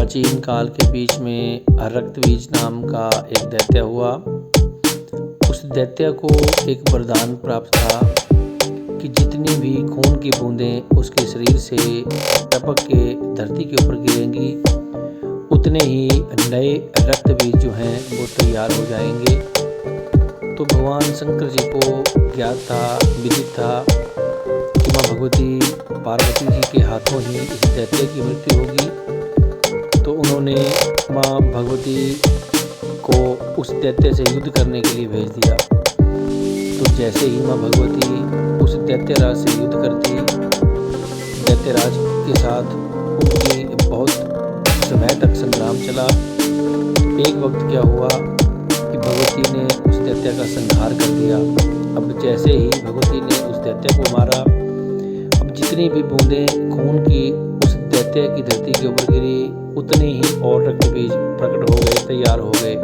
प्राचीन काल के बीच में रक्तबीज नाम का एक दैत्य हुआ। उस दैत्य को एक वरदान प्राप्त था कि जितनी भी खून की बूंदें उसके शरीर से टपक के धरती के ऊपर गिरेंगी, उतने ही नए रक्तबीज जो हैं वो तैयार हो जाएंगे। तो भगवान शंकर जी को ज्ञात था, विदित था कि माँ भगवती पार्वती जी के हाथों ही इस दैत्य की मृत्यु होगी। तो उन्होंने माँ भगवती को उस दैत्य से युद्ध करने के लिए भेज दिया। तो जैसे ही माँ भगवती उस दैत्यराज से युद्ध करती, दैत्यराज के साथ उनकी बहुत समय तक संग्राम चला। एक वक्त क्या हुआ कि भगवती ने उस दैत्य का संहार कर दिया। अब जैसे ही भगवती ने उस दैत्य को मारा, अब जितनी भी बूंदें खून की उस दैत्य की धरती के ऊपर गिरी, उतने ही और रक्तबीज प्रकट हो गए, तैयार हो गए।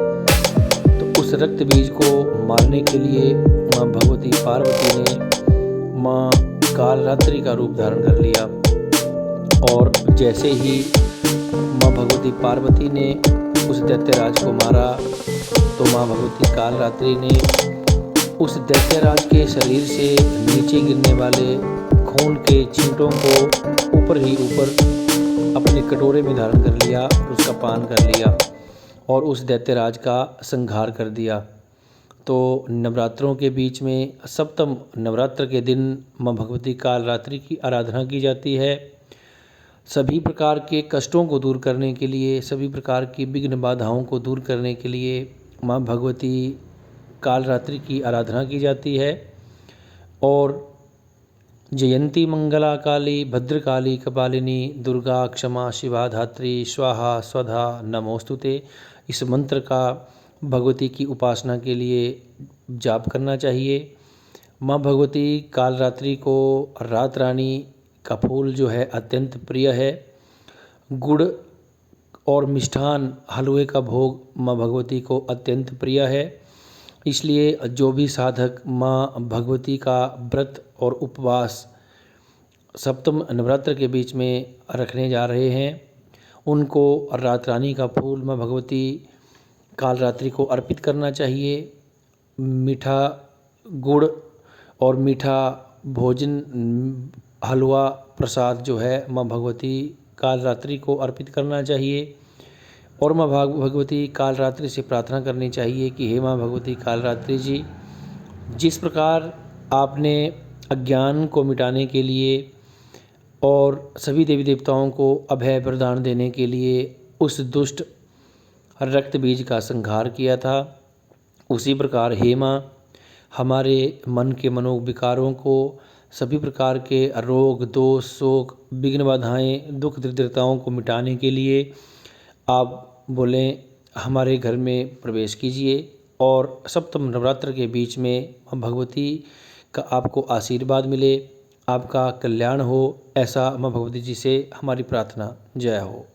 तो उस रक्तबीज को मारने के लिए माँ भगवती पार्वती ने माँ कालरात्रि का रूप धारण कर लिया। और जैसे ही माँ भगवती पार्वती ने उस दैत्यराज को मारा, तो माँ भगवती कालरात्रि ने उस दैत्यराज के शरीर से नीचे गिरने वाले खून के छींटों को ऊपर ही ऊपर अपने कटोरे में धारण कर लिया और उसका पान कर लिया और उस दैत्यराज का संहार कर दिया। तो नवरात्रों के बीच में सप्तम नवरात्र के दिन माँ भगवती कालरात्रि की आराधना की जाती है। सभी प्रकार के कष्टों को दूर करने के लिए, सभी प्रकार की विघ्न बाधाओं को दूर करने के लिए माँ भगवती कालरात्रि की आराधना की जाती है। और जयंती मंगला काली भद्रकाली कपालिनी दुर्गा क्षमा शिवा धात्री स्वाहा स्वधा नमोस्तुते, इस मंत्र का भगवती की उपासना के लिए जाप करना चाहिए। माँ भगवती कालरात्रि को रात रानी का फूल जो है अत्यंत प्रिय है। गुड़ और मिष्ठान हलवे का भोग माँ भगवती को अत्यंत प्रिय है। इसलिए जो भी साधक माँ भगवती का व्रत और उपवास सप्तम नवरात्र के बीच में रखने जा रहे हैं, उनको रात रानी का फूल माँ भगवती कालरात्रि को अर्पित करना चाहिए। मीठा गुड़ और मीठा भोजन, हलवा प्रसाद जो है माँ भगवती कालरात्रि को अर्पित करना चाहिए। और माँ भगवती कालरात्रि से प्रार्थना करनी चाहिए कि हे माँ भगवती कालरात्रि जी, जिस प्रकार आपने अज्ञान को मिटाने के लिए और सभी देवी देवताओं को अभय प्रदान देने के लिए उस दुष्ट रक्तबीज का संहार किया था, उसी प्रकार हे माँ हमारे मन के मनोविकारों को, सभी प्रकार के रोग दोष शोक विघ्न बाधाएँ दुख दरिद्रताओं को मिटाने के लिए आप बोलें हमारे घर में प्रवेश कीजिए। और सप्तम नवरात्र के बीच में माँ भगवती का आपको आशीर्वाद मिले, आपका कल्याण हो, ऐसा माँ भगवती जी से हमारी प्रार्थना। जय हो।